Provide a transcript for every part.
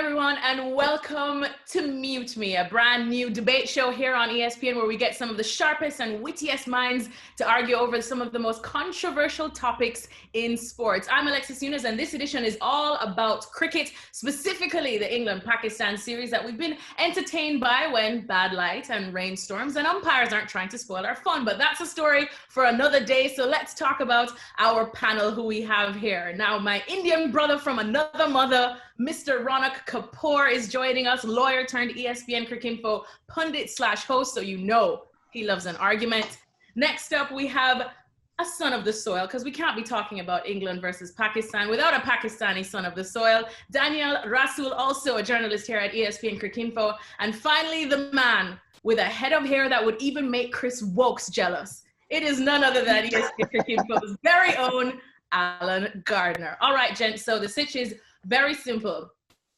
everyone, and welcome to Mute Me, a brand new debate show here on ESPN where we get some of the sharpest and wittiest minds to argue over some of the most controversial topics in sports. I'm Alexis, and this edition is all about cricket, specifically the England-Pakistan series that we've been entertained by when bad light and rainstorms and umpires aren't trying to spoil our fun. But that's a story for another day, so let's talk about our panel who we have here. Now, my Indian brother from another mother, Mr. Raunak Kapoor, is joining us, lawyer turned ESPNcricinfo pundit / host, so you know he loves an argument. Next up, we have a son of the soil, because we can't be talking about England versus Pakistan without a Pakistani son of the soil, Danyal Rasool, also a journalist here at ESPNcricinfo. And finally, the man with a head of hair that would even make Chris Wokes jealous. It is none other than ESPNcricinfo's very own Alan Gardner. All right, gents, so the sitch is very simple.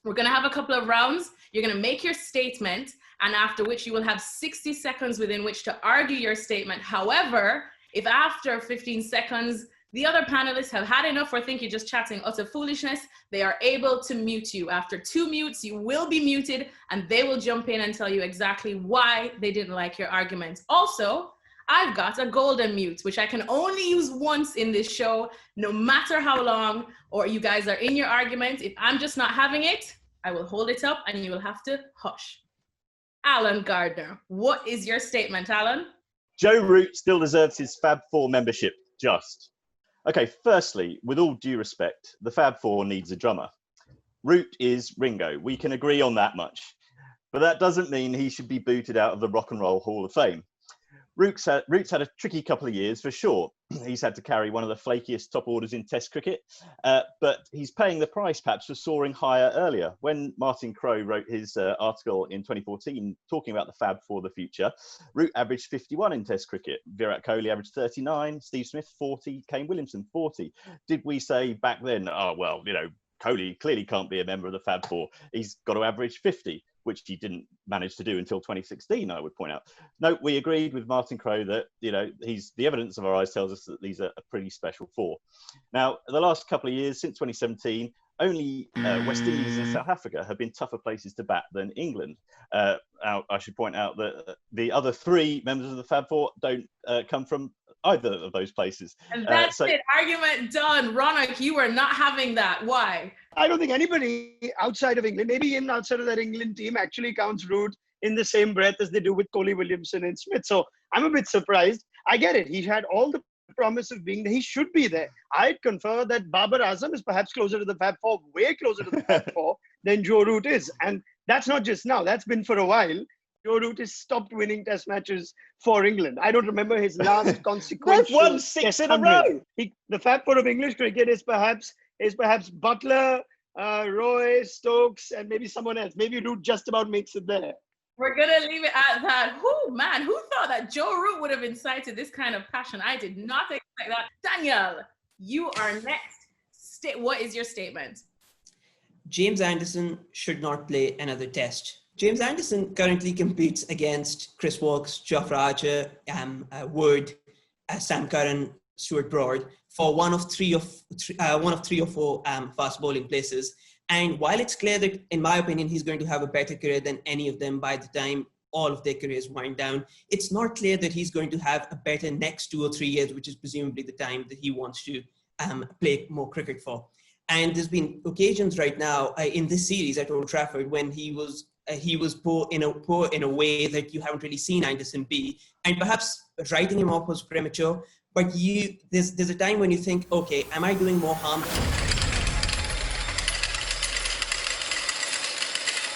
We're going to have a couple of rounds. You're going to make your statement, and after which you will have 60 seconds within which to argue your statement. However, if after 15 seconds, the other panelists have had enough or think you're just chatting utter foolishness, they are able to mute you. After 2 mutes, you will be muted, and they will jump in and tell you exactly why they didn't like your argument. Also, I've got a golden mute, which I can only use once in this show, no matter how long or you guys are in your argument. If I'm just not having it, I will hold it up and you will have to hush. Alan Gardner, what is your statement, Alan? Joe Root still deserves his Fab Four membership, just. Okay, firstly, with all due respect, the Fab Four needs a drummer. Root is Ringo, we can agree on that much. But that doesn't mean he should be booted out of the Rock and Roll Hall of Fame. Root's had a tricky couple of years for sure. He's had to carry one of the flakiest top orders in Test cricket, but he's paying the price perhaps for soaring higher earlier. When Martin Crowe wrote his article in 2014 talking about the Fab for the future, Root averaged 51 in Test cricket. Virat Kohli averaged 39, Steve Smith 40, Kane Williamson 40. Did we say back then, oh, well, you know, Kohli clearly can't be a member of the Fab Four. He's got to average 50. Which he didn't manage to do until 2016, I would point out. No, we agreed with Martin Crowe that, you know, the evidence of our eyes tells us that these are a pretty special four. Now, the last couple of years, since 2017, only West Indies and South Africa have been tougher places to bat than England. Now, I should point out that the other 3 members of the Fab Four don't come from either of those places. And that's it, argument done. Raunak, you are not having that. Why? I don't think anybody outside of England, maybe even outside of that England team, actually counts Root in the same breath as they do with Kohli, Williamson and Smith. So I'm a bit surprised. I get it. He had all the promise of being there. He should be there. I'd confer that Babar Azam is perhaps closer to the Fab Four, way closer to the Fab Four than Joe Root is. And that's not just now. That's been for a while. Joe Root has stopped winning Test matches for England. I don't remember his last consequential. They've won 6 in a row. The Fab Four of English cricket is perhaps Butler, Roy, Stokes, and maybe someone else. Maybe Root just about makes it there. We're gonna leave it at that. Who thought that Joe Root would have incited this kind of passion? I did not expect that. Daniel, you are next. What is your statement? James Anderson should not play another Test. James Anderson currently competes against Chris Wokes, Jofra Archer, Wood, Sam Curran, Stuart Broad for one of three or four fast bowling places. And while it's clear that, in my opinion, he's going to have a better career than any of them by the time all of their careers wind down, it's not clear that he's going to have a better next 2 or 3 years, which is presumably the time that he wants to play more cricket for. And there's been occasions right now in this series at Old Trafford when he was poor in a way that you haven't really seen Anderson be, and perhaps writing him off was premature. But there's a time when you think, okay, am I doing more harm?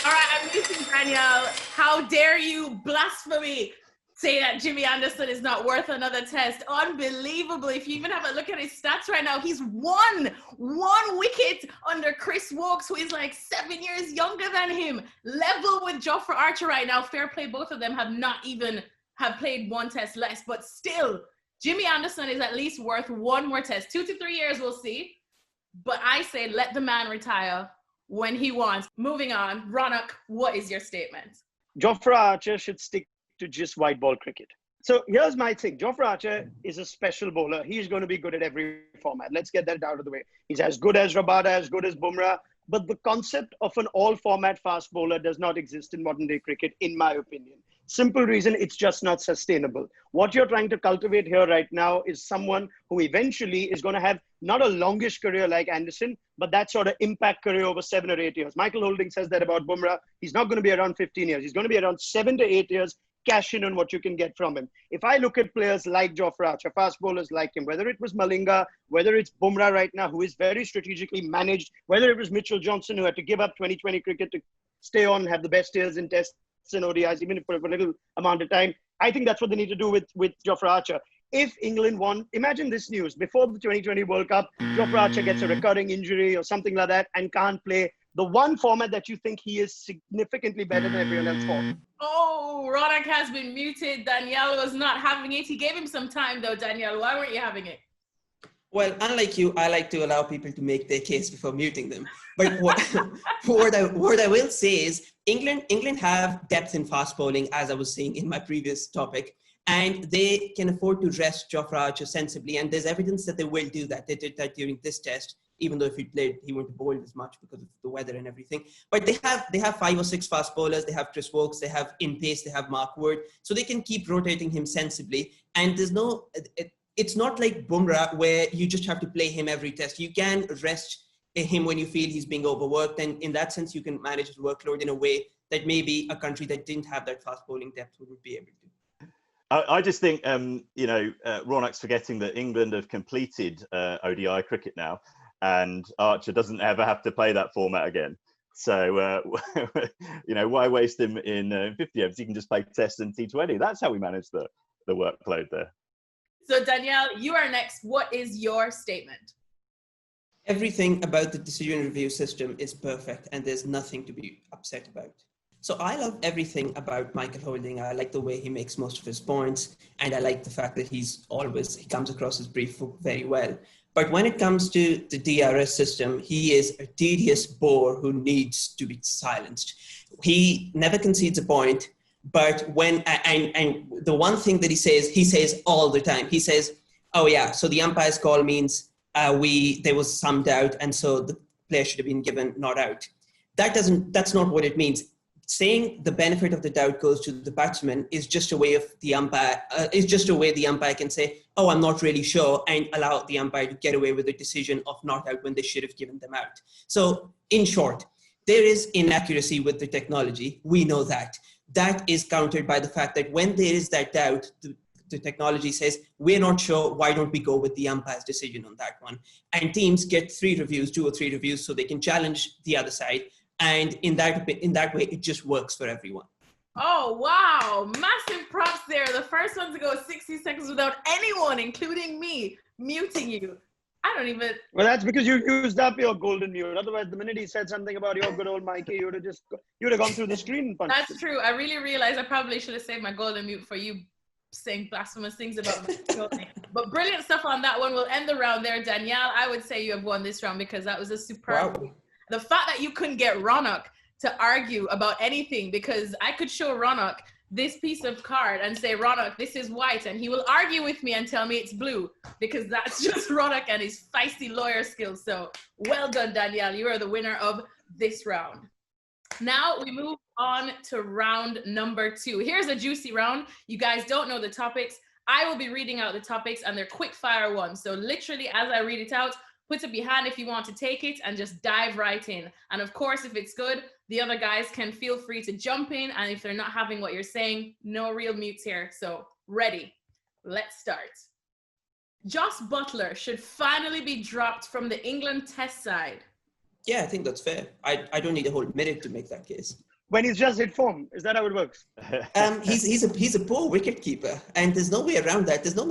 All right, I'm muting Daniel. How dare you blasphemy say that Jimmy Anderson is not worth another Test? Unbelievable. If you even have a look at his stats right now, he's won 1 wicket under Chris Wokes, who is like 7 years younger than him. Level with Jofra Archer right now. Fair play, both of them have played 1 Test less, but still, Jimmy Anderson is at least worth 1 more Test. 2 to 3 years, we'll see. But I say let the man retire when he wants. Moving on, Raunak, what is your statement? Jofra Archer should stick to just white ball cricket. So here's my thing. Jofra Archer is a special bowler. He's going to be good at every format. Let's get that out of the way. He's as good as Rabada, as good as Bumrah, but the concept of an all-format fast bowler does not exist in modern-day cricket, in my opinion. Simple reason, it's just not sustainable. What you're trying to cultivate here right now is someone who eventually is going to have not a longish career like Anderson, but that sort of impact career over 7 or 8 years. Michael Holding says that about Bumrah. He's not going to be around 15 years. He's going to be around 7 to 8 years. Cash in on what you can get from him. If I look at players like Jofra Archer, fast bowlers like him, whether it was Malinga, whether it's Bumrah right now, who is very strategically managed, whether it was Mitchell Johnson, who had to give up 2020 cricket to stay on and have the best years in tests and ODIs, even for a little amount of time, I think that's what they need to do with Jofra Archer. If England won, imagine this news, before the 2020 World Cup, Jofra Archer gets a recurring injury or something like that and can't play the one format that you think he is significantly better than everyone else for. Oh, Raunak has been muted. Danyal was not having it. He gave him some time though, Danyal. Why weren't you having it? Well, unlike you, I like to allow people to make their case before muting them. But what I will say is England have depth in fast bowling, as I was saying in my previous topic, and they can afford to rest Jofra Archer sensibly. And there's evidence that they will do that. They did that during this test, even though if he played, he wouldn't bowl as much because of the weather and everything. But they have 5 or 6 fast bowlers. They have Chris Woakes. They have in pace. They have Mark Wood. So they can keep rotating him sensibly. And there's no, it's not like Bumrah where you just have to play him every test. You can rest him when you feel he's being overworked. And in that sense, you can manage his workload in a way that maybe a country that didn't have that fast bowling depth wouldn't be able to. I just think, Raunak's forgetting that England have completed ODI cricket now, and Archer doesn't ever have to play that format again. So, why waste him in 50 overs? He can just play Test and T20. That's how we manage the workload there. So, Danyal, you are next. What is your statement? Everything about the decision review system is perfect, and there's nothing to be upset about. So I love everything about Michael Holding. I like the way he makes most of his points, and I like the fact that he comes across his brief very well. But when it comes to the DRS system, he is a tedious bore who needs to be silenced. He never concedes a point, but and the one thing that he says all the time, he says, oh yeah, so the umpire's call means there was some doubt, and so the player should have been given not out. That's not what it means. Saying the benefit of the doubt goes to the batsman is just a way of the umpire. The umpire can say, "Oh, I'm not really sure," and allow the umpire to get away with the decision of not out when they should have given them out. So, in short, there is inaccuracy with the technology. We know that. That is countered by the fact that when there is that doubt, the technology says, "We're not sure. Why don't we go with the umpire's decision on that one?" And teams get 2 or 3 reviews, so they can challenge the other side. And in that way, it just works for everyone. Oh, wow. Massive props there. The first one to go 60 seconds without anyone, including me, muting you. I don't even... Well, that's because you used up your golden mute. Otherwise, the minute he said something about your good old Mikey, you would have gone through the screen and punched. That's true. I really realized I probably should have saved my golden mute for you saying blasphemous things about me. But brilliant stuff on that one. We'll end the round there. Danyal, I would say you have won this round because that was a superb... Wow. The fact that you couldn't get Raunak to argue about anything, because I could show Raunak this piece of card and say, Raunak, this is white, and he will argue with me and tell me it's blue, because that's just Raunak and his feisty lawyer skills. So well done, Danyal. You are the winner of this round. Now we move on to round number 2. Here's a juicy round. You guys don't know the topics. I will be reading out the topics, and they're quick fire ones. So literally, as I read it out, put up your hand if you want to take it and just dive right in. And of course, if it's good, the other guys can feel free to jump in. And if they're not having what you're saying, no real mutes here. So ready, let's start. Jos Buttler should finally be dropped from the England test side. Yeah, I think that's fair. I don't need a whole minute to make that case. When he's just hit form, is that how it works? He's a poor wicket keeper, and there's no way around that. There's no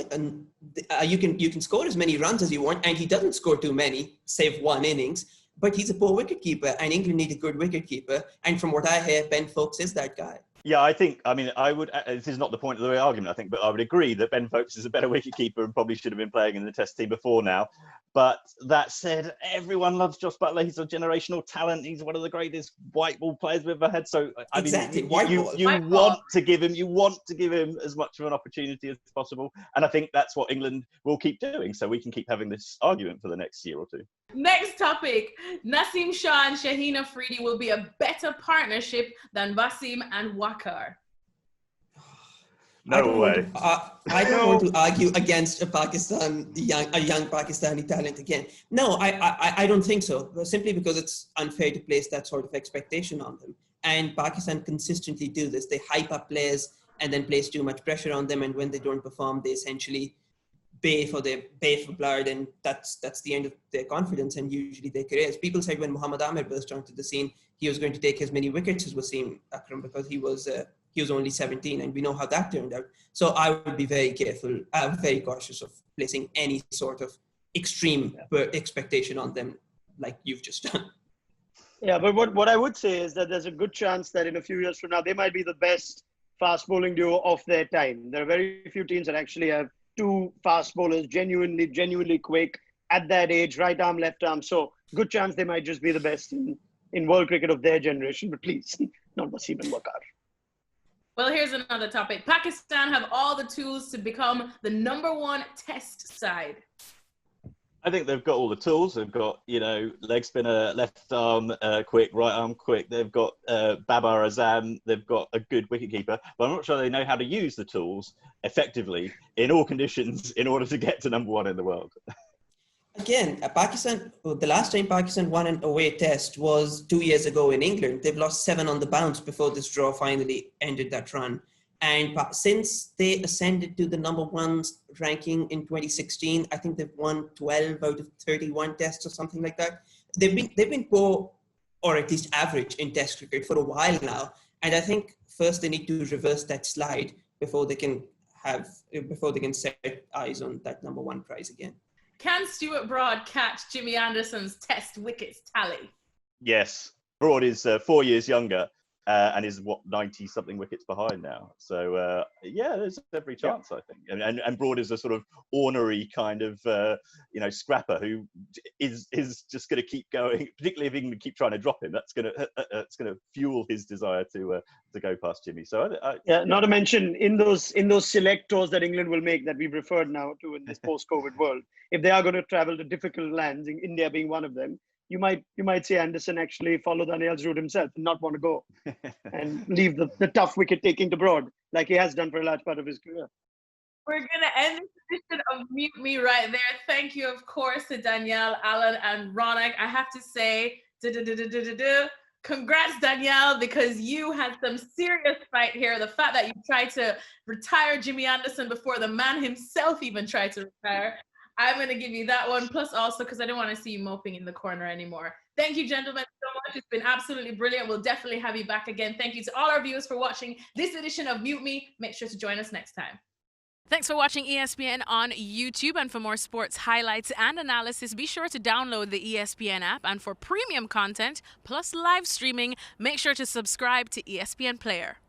you can score as many runs as you want, and he doesn't score too many, save 1 innings. But he's a poor wicket keeper, and England need a good wicket keeper. And from what I hear, Ben Foakes is that guy. Yeah, I would, this is not the point of the argument, I think, but I would agree that Ben Foakes is a better wicketkeeper and probably should have been playing in the test team before now. But that said, everyone loves Jos Buttler. He's a generational talent. He's one of the greatest white ball players we've ever had. So, I mean, you want to give him as much of an opportunity as possible. And I think that's what England will keep doing. So we can keep having this argument for the next year or 2. Next topic. Naseem, Shah and Shaheen Afridi will be a better partnership than Wasim and Waqar. No way. I don't want to argue against a young Pakistani talent again. No, I don't think so. Simply because it's unfair to place that sort of expectation on them. And Pakistan consistently do this. They hype up players and then place too much pressure on them. And when they don't perform, they essentially pay for blood, and that's the end of their confidence and usually their careers. People said when Mohammad Amir burst onto the scene, he was going to take as many wickets as Wasim Akram because he was only 17, and we know how that turned out. So I would be very careful, very cautious of placing any sort of extreme expectation on them like you've just done. Yeah, but what I would say is that there's a good chance that in a few years from now, they might be the best fast bowling duo of their time. There are very few teams that actually have two fast bowlers, genuinely quick at that age, right arm, left arm. So good chance they might just be the best in world cricket of their generation. But please, not Wasim and Waqar. Well, here's another topic. Pakistan have all the tools to become the #1 test side. I think they've got all the tools. They've got, leg spinner, left arm quick, right arm quick. They've got Babar Azam. They've got a good wicketkeeper. But I'm not sure they know how to use the tools effectively in all conditions in order to get to #1 in the world. Again, the last time Pakistan won an away test was 2 years ago in England. They've lost 7 on the bounce before this draw finally ended that run. And since they ascended to the #1 ranking in 2016, I think they've won 12 out of 31 tests or something like that. They've been poor, or at least average, in test cricket for a while now. And I think first they need to reverse that slide before they can set eyes on that #1 prize again. Can Stuart Broad catch Jimmy Anderson's test wickets tally? Yes. Broad is 4 years younger. And is 90-something wickets behind now. So there's every chance, I think. And Broad is a sort of ornery kind of scrapper who is just going to keep going. Particularly if England keep trying to drop him, that's going to fuel his desire to go past Jimmy. So not to mention in those select tours that England will make that we've referred now to in this post-COVID world, if they are going to travel to difficult lands, India being one of them. You might see Anderson actually follow Danyal's route himself and not want to go and leave the tough wicket taking to Broad like he has done for a large part of his career. We're going to end this edition of Mute Me right there. Thank you, of course, to Danyal, Alan, and Raunak. I have to say, congrats, Danyal, because you had some serious fight here. The fact that you tried to retire Jimmy Anderson before the man himself even tried to retire. I'm going to give you that one, plus also because I don't want to see you moping in the corner anymore. Thank you, gentlemen, so much. It's been absolutely brilliant. We'll definitely have you back again. Thank you to all our viewers for watching this edition of Mute Me. Make sure to join us next time. Thanks for watching ESPN on YouTube. And for more sports highlights and analysis, be sure to download the ESPN app. And for premium content plus live streaming, make sure to subscribe to ESPN Player.